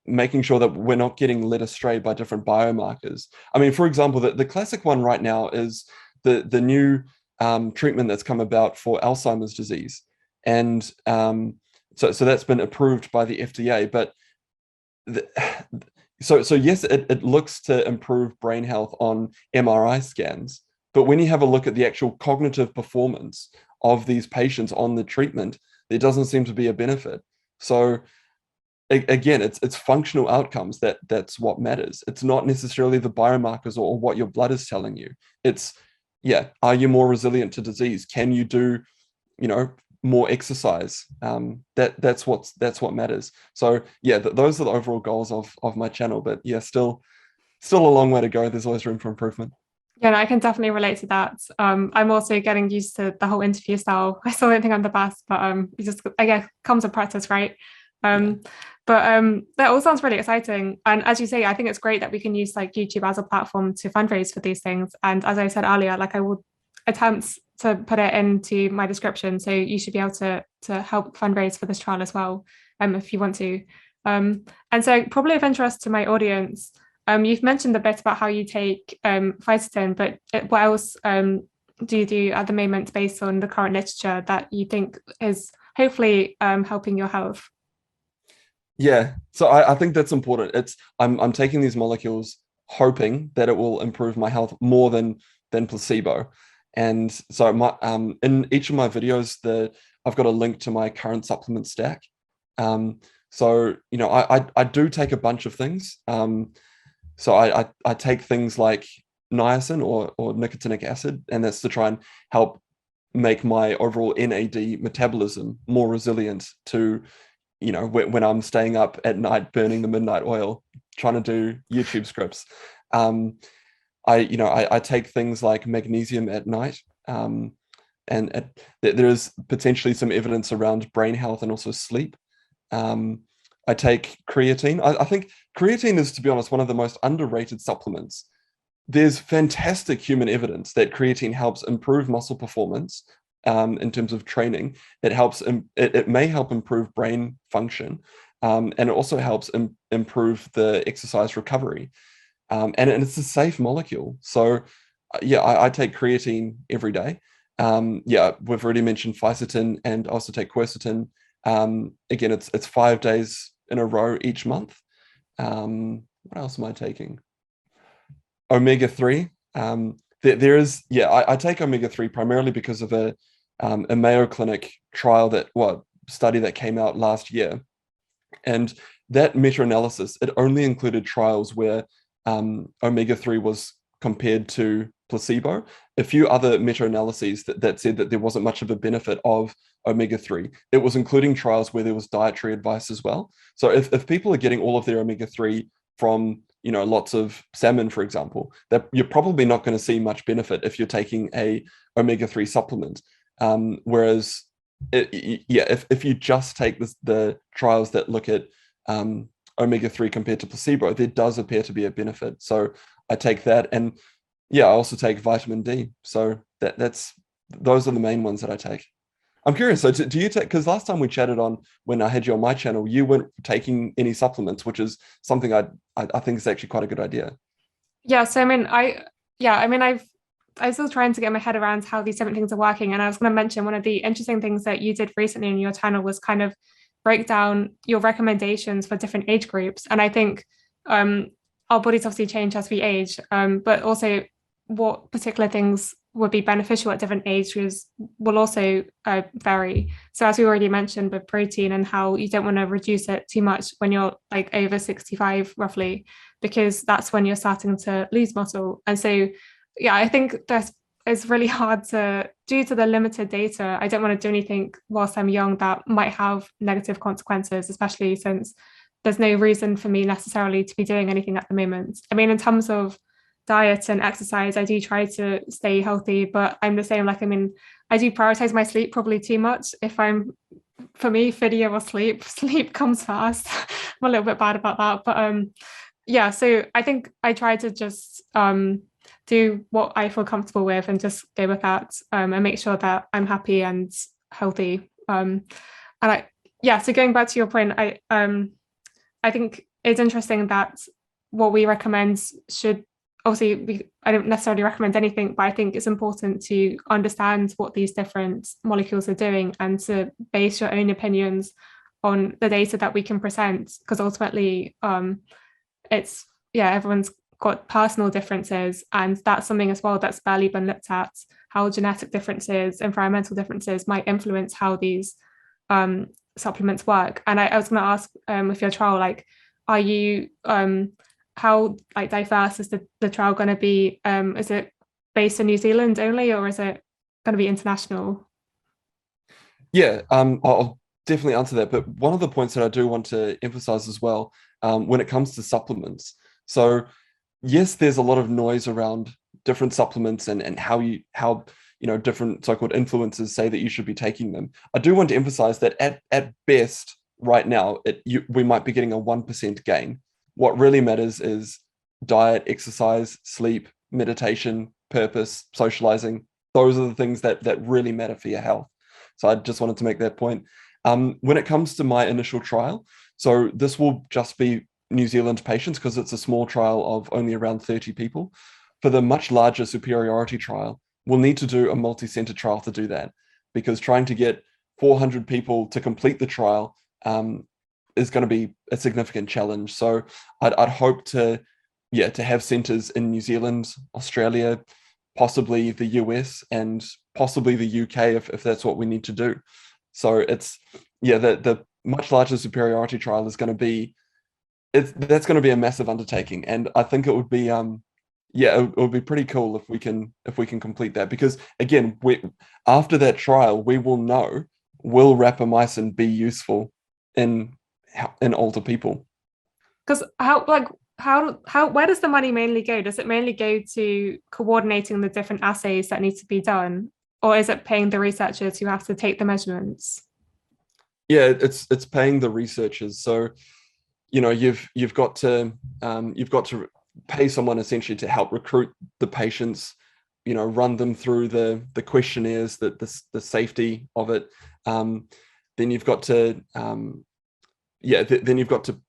[SPEAKER 1] Making sure that we're not getting led astray by different biomarkers. I mean, for example, the classic one right now is the new treatment that's come about for Alzheimer's disease, and so that's been approved by the FDA. But the, so yes, it looks to improve brain health on MRI scans, but when you have a look at the actual cognitive performance of these patients on the treatment, there doesn't seem to be a benefit. So again, it's functional outcomes that's what matters. It's not necessarily the biomarkers or what your blood is telling you. It's, yeah, are you more resilient to disease? Can you do, you know, more exercise? That's what matters. So yeah, those are the overall goals of my channel. But yeah, still a long way to go. There's always room for improvement.
[SPEAKER 2] Yeah, no, I can definitely relate to that. I'm also getting used to the whole interview style. I still don't think I'm the best, but it just, I guess, comes with practice, right?
[SPEAKER 1] Yeah.
[SPEAKER 2] That all sounds really exciting. And as you say, I think it's great that we can use like YouTube as a platform to fundraise for these things. And as I said earlier, like I will attempt to put it into my description, so you should be able to help fundraise for this trial as well, if you want to. And so probably of interest to my audience. You've mentioned a bit about how you take phytotin, but what else do you do at the moment based on the current literature that you think is hopefully helping your health?
[SPEAKER 1] Yeah, so I think that's important. I'm taking these molecules hoping that it will improve my health more than placebo. And so in each of my videos, I've got a link to my current supplement stack. So I do take a bunch of things. So I take things like niacin or nicotinic acid, and that's to try and help make my overall NAD metabolism more resilient to, when I'm staying up at night burning the midnight oil, trying to do YouTube scripts. I take things like magnesium at night. And there is potentially some evidence around brain health and also sleep. I take creatine. I think creatine is, to be honest, one of the most underrated supplements. There's fantastic human evidence that creatine helps improve muscle performance in terms of training. It may help improve brain function, and it also helps improve the exercise recovery. And it's a safe molecule. So yeah, I take creatine every day. Yeah, we've already mentioned phytotin, and also take quercetin. Again, it's 5 days in a row each month. What else am I taking? Omega 3. There is, yeah, I take omega-3 primarily because of a Mayo Clinic trial study that came out last year. And that meta-analysis, it only included trials where omega-3 was compared to placebo. A few other meta-analyses that said that there wasn't much of a benefit of omega-3. It was including trials where there was dietary advice as well. So if people are getting all of their omega-3 from lots of salmon, for example, that you're probably not going to see much benefit if you're taking a omega-3 supplement. Whereas if you just take the trials that look at omega-3 compared to placebo, there does appear to be a benefit. So I take that, and I also take vitamin D. So those are the main ones that I take. I'm curious. So do you take? Because last time we chatted on when I had you on my channel, you weren't taking any supplements, which is something I think is actually quite a good idea.
[SPEAKER 2] Yeah. So I'm still trying to get my head around how these different things are working. And I was going to mention one of the interesting things that you did recently on your channel was kind of break down your recommendations for different age groups. And I think our bodies obviously change as we age, but also what particular things would be beneficial at different ages will also vary. So as we already mentioned with protein and how you don't want to reduce it too much when you're like over 65 roughly, because that's when you're starting to lose muscle. And so, I think it's really hard due to the limited data. I don't want to do anything whilst I'm young that might have negative consequences, especially since there's no reason for me necessarily to be doing anything at the moment. I mean, in terms of diet and exercise, I do try to stay healthy, but I'm the same. Like, I mean, I do prioritize my sleep probably too much. For me, video or sleep comes first. I'm a little bit bad about that, but so I think I try to just do what I feel comfortable with and just go with that, and make sure that I'm happy and healthy. So going back to your point, I think it's interesting that what we recommend should obviously, I don't necessarily recommend anything, but I think it's important to understand what these different molecules are doing and to base your own opinions on the data that we can present, because ultimately everyone's got personal differences, and that's something as well that's barely been looked at, how genetic differences, environmental differences might influence how these supplements work. And I was going to ask, with your trial, like, are you how like diverse is the trial going to be? Is it based in New Zealand only, or is it going to be international?
[SPEAKER 1] I'll definitely answer that. But one of the points that I do want to emphasize as well, when it comes to supplements. So yes, there's a lot of noise around different supplements and how different so-called influencers say that you should be taking them. I do want to emphasize that at best right now, we might be getting a 1% gain. What really matters is diet, exercise, sleep, meditation, purpose, socializing. Those are the things that really matter for your health. So I just wanted to make that point. When it comes to my initial trial, so this will just be New Zealand patients because it's a small trial of only around 30 people. For the much larger superiority trial, we'll need to do a multi-center trial to do that, because trying to get 400 people to complete the trial is going to be a significant challenge. So I'd hope to have centers in New Zealand, Australia, possibly the US, and possibly the UK if that's what we need to do. So it's the much larger superiority trial is going to be that's going to be a massive undertaking, and I think it would be it would be pretty cool if we can complete that, because again, after that trial we will know, will rapamycin be useful in older people?
[SPEAKER 2] Because where does the money mainly go? Does it mainly go to coordinating the different assays that need to be done, or is it paying the researchers who have to take the measurements?
[SPEAKER 1] It's paying the researchers. So you've got to pay someone essentially to help recruit the patients, run them through the questionnaires, the safety of it. Then you've got to then you've got to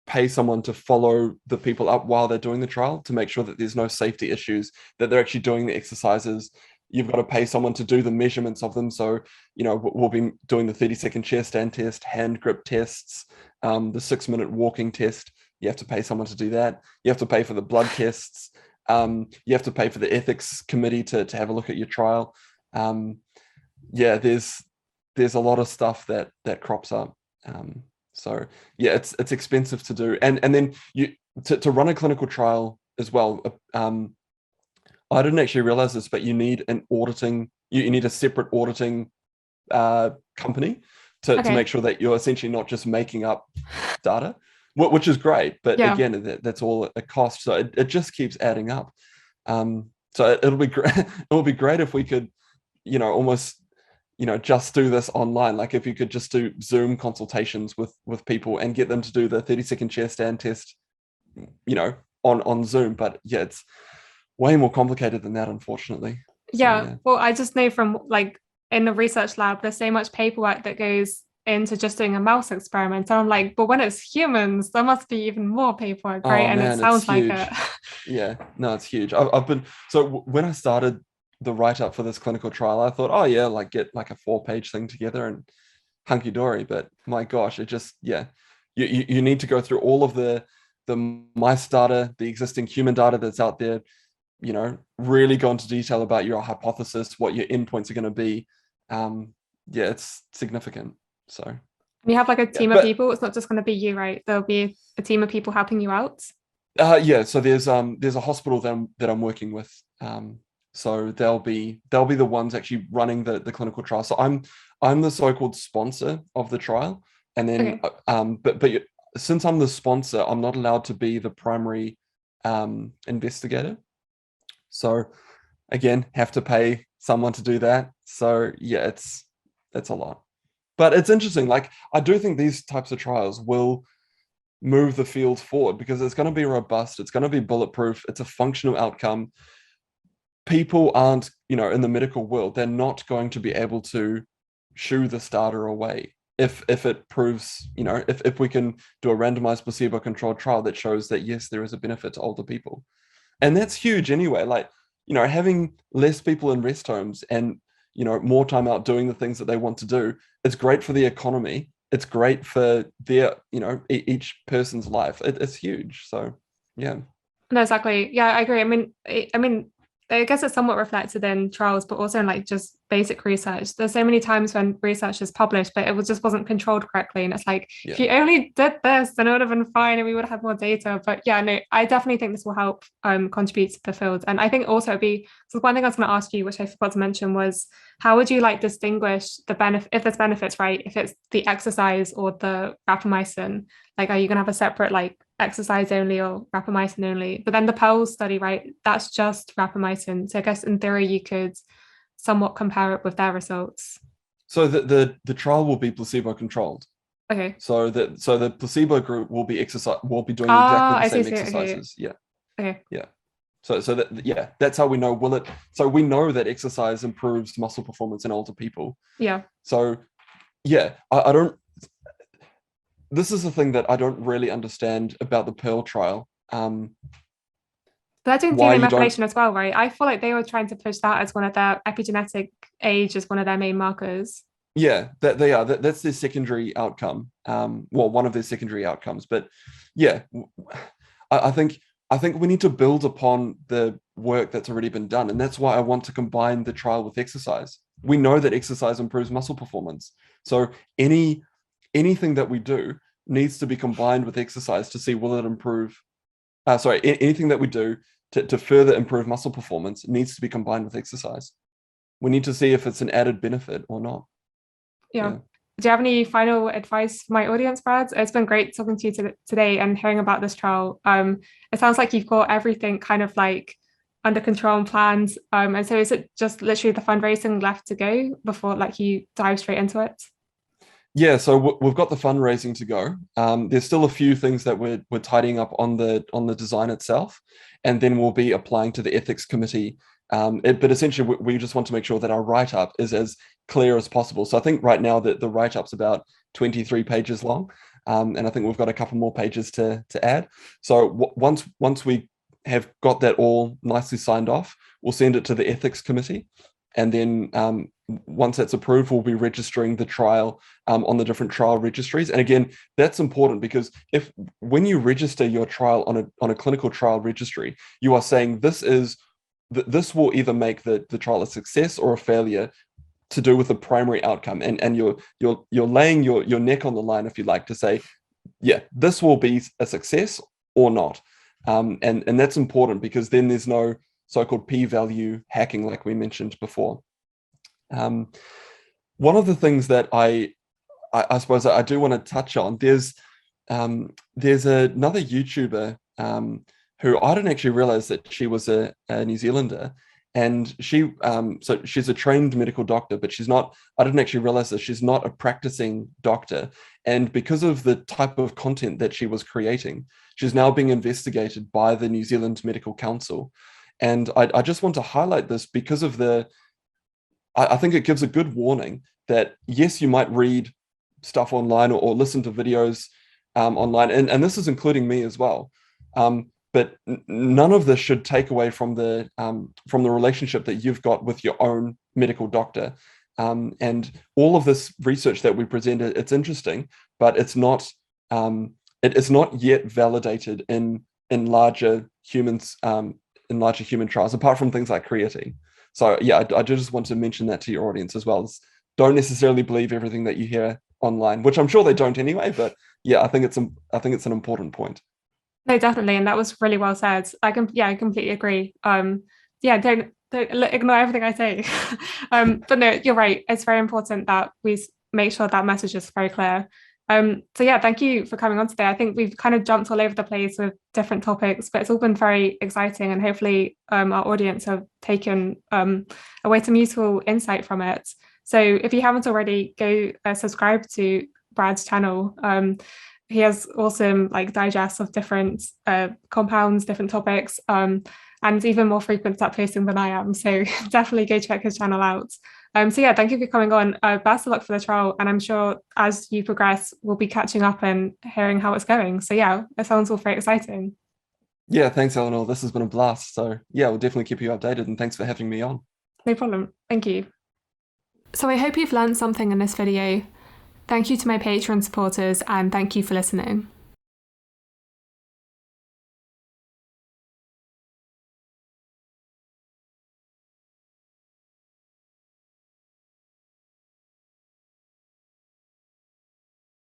[SPEAKER 1] pay someone to follow the people up while they're doing the trial to make sure that there's no safety issues, that they're actually doing the exercises. You've got to pay someone to do the measurements of them. So, we'll be doing the 30-second chair stand test, hand grip tests, the 6-minute walking test. You have to pay someone to do that. You have to pay for the blood tests. You have to pay for the ethics committee to have a look at your trial. Yeah, there's a lot of stuff that crops up. So yeah, it's expensive to do, and then you to run a clinical trial as well. I didn't actually realize this, but you need an auditing. You need a separate auditing company to make
[SPEAKER 2] Okay.
[SPEAKER 1] sure that you're essentially not just making up data, which is great. But
[SPEAKER 2] Yeah.
[SPEAKER 1] again, that's all a cost. So it just keeps adding up. So it'll be great. It'll be great if we could, almost, just do this online. Like if you could just do Zoom consultations with people and get them to do the 30-second chair stand test, on Zoom. But yeah, it's way more complicated than that, unfortunately. So
[SPEAKER 2] Yeah.
[SPEAKER 1] yeah.
[SPEAKER 2] Well, I just know from like in the research lab, there's so much paperwork that goes into just doing a mouse experiment. And I'm like, but when it's humans, there must be even more paperwork, right?
[SPEAKER 1] Oh
[SPEAKER 2] And it
[SPEAKER 1] man, it's
[SPEAKER 2] sounds like it.
[SPEAKER 1] huge. Yeah, no, it's huge. I've been so when I started the write up for this clinical trial, I thought, oh yeah, like get like a 4-page thing together and hunky dory. But my gosh, it just yeah, you need to go through all of the mice data, the existing human data that's out there. Really go into detail about your hypothesis, what your endpoints are going to be. Yeah, it's significant. So
[SPEAKER 2] You have like a
[SPEAKER 1] yeah,
[SPEAKER 2] team of
[SPEAKER 1] but
[SPEAKER 2] people. It's not just going to be you, right? There'll be a team of people helping you out.
[SPEAKER 1] yeah, so there's a hospital that I'm working with. So they'll be the ones actually running the clinical trial. So I'm the so-called sponsor of the trial, and then
[SPEAKER 2] Okay.
[SPEAKER 1] but since I'm the sponsor, I'm not allowed to be the primary investigator. So again, have to pay someone to do that. So yeah, it's a lot, but it's interesting. Like I do think these types of trials will move the field forward because it's going to be robust, it's going to be bulletproof, it's a functional outcome. People aren't, in the medical world, they're not going to be able to shoo this data away if it proves, if we can do a randomized placebo-controlled trial that shows that yes, there is a benefit to older people. And that's huge anyway. Like, having less people in rest homes and more time out doing the things that they want to do, it's great for the economy, it's great for their each person's life. It's huge. So yeah.
[SPEAKER 2] No, exactly. Yeah, I agree. I guess it's somewhat reflected in trials, but also in like just basic research. There's so many times when research is published, but just wasn't controlled correctly. And it's like, if
[SPEAKER 1] Yeah.
[SPEAKER 2] you only did this, then it would have been fine and we would have had more data. But yeah, no, I definitely think this will help contribute to the field. And I think also it'd be, so one thing I was going to ask you, which I forgot to mention, was how would you like distinguish the benefit, if there's benefits, right? If it's the exercise or the rapamycin, like, are you going to have a separate like exercise only or rapamycin only? But then the Pearl study, right? That's just rapamycin. So I guess in theory you could somewhat compare it with their results.
[SPEAKER 1] So the trial will be placebo controlled.
[SPEAKER 2] Okay.
[SPEAKER 1] So the placebo group will be doing exactly
[SPEAKER 2] Ah,
[SPEAKER 1] the
[SPEAKER 2] I see.
[SPEAKER 1] same
[SPEAKER 2] See. Okay.
[SPEAKER 1] exercises. Yeah.
[SPEAKER 2] Okay.
[SPEAKER 1] Yeah. So that yeah, that's how we know. So we know that exercise improves muscle performance in older people.
[SPEAKER 2] Yeah.
[SPEAKER 1] So yeah, I don't. This is the thing that I don't really understand about the Pearl trial.
[SPEAKER 2] They're doing
[SPEAKER 1] Why
[SPEAKER 2] DNA
[SPEAKER 1] you don't?
[SPEAKER 2] methylation as well, right? I feel like they were trying to push that as one of their epigenetic age as one of their main markers.
[SPEAKER 1] Yeah, that they are. That's their secondary outcome. Well, one of their secondary outcomes. But yeah, I think we need to build upon the work that's already been done, and that's why I want to combine the trial with exercise. We know that exercise improves muscle performance, so anything that we do needs to be combined with exercise to see will it improve. Anything that we do to further improve muscle performance needs to be combined with exercise. We need to see if it's an added benefit or not.
[SPEAKER 2] Yeah.
[SPEAKER 1] Yeah.
[SPEAKER 2] Do you have any final advice for my audience, Brad? It's been great talking to you today and hearing about this trial. It sounds like you've got everything kind of like under control and plans. And so is it just literally the fundraising left to go before like you dive straight into it?
[SPEAKER 1] Yeah, so we've got the fundraising to go. There's still a few things that we're tidying up on the design itself, and then we'll be applying to the ethics committee. But essentially, we just want to make sure that our write-up is as clear as possible. So I think right now that the write-up's about 23 pages long, and I think we've got a couple more pages to add. So once we have got that all nicely signed off, we'll send it to the ethics committee, and then once that's approved, we'll be registering the trial on the different trial registries. And again, that's important because when you register your trial on a clinical trial registry, you are saying this will either make the trial a success or a failure to do with the primary outcome. And you're laying your neck on the line, if you like, to say, yeah, this will be a success or not. And that's important because then there's no so-called p-value hacking like we mentioned before. One of the things that I suppose I do want to touch on, there's another YouTuber who I didn't actually realize that she was a New Zealander, and so she's a trained medical doctor, but I didn't actually realize that she's not a practicing doctor. And because of the type of content that she was creating, she's now being investigated by the New Zealand Medical Council. And I just want to highlight this because of I think it gives a good warning that, yes, you might read stuff online or listen to videos online, and this is including me as well. But none of this should take away from the relationship that you've got with your own medical doctor. And all of this research that we presented, it's interesting, but it's not yet validated in larger humans, in larger human trials, apart from things like creatine. So yeah, I do just want to mention that to your audience as well. Don't necessarily believe everything that you hear online, which I'm sure they don't anyway. But yeah, I think it's an important point.
[SPEAKER 2] No, definitely, and that was really well said. I completely agree. Yeah, don't ignore everything I say. But no, you're right. It's very important that we make sure that message is very clear. So yeah, thank you for coming on today. I think we've kind of jumped all over the place with different topics, but it's all been very exciting, and hopefully our audience have taken away some useful insight from it. So if you haven't already, go subscribe to Brad's channel. He has awesome digests of different compounds, different topics, and even more frequent stat posting than I am. So definitely go check his channel out. So yeah, thank you for coming on. Best of luck for the trial, and I'm sure as you progress, we'll be catching up and hearing how it's going. So yeah, it sounds all very exciting.
[SPEAKER 1] Yeah, thanks, Eleanor. This has been a blast. So yeah, we'll definitely keep you updated, and thanks for having me on.
[SPEAKER 2] No problem. Thank you. So I hope you've learned something in this video. Thank you to my Patreon supporters, and thank you for listening.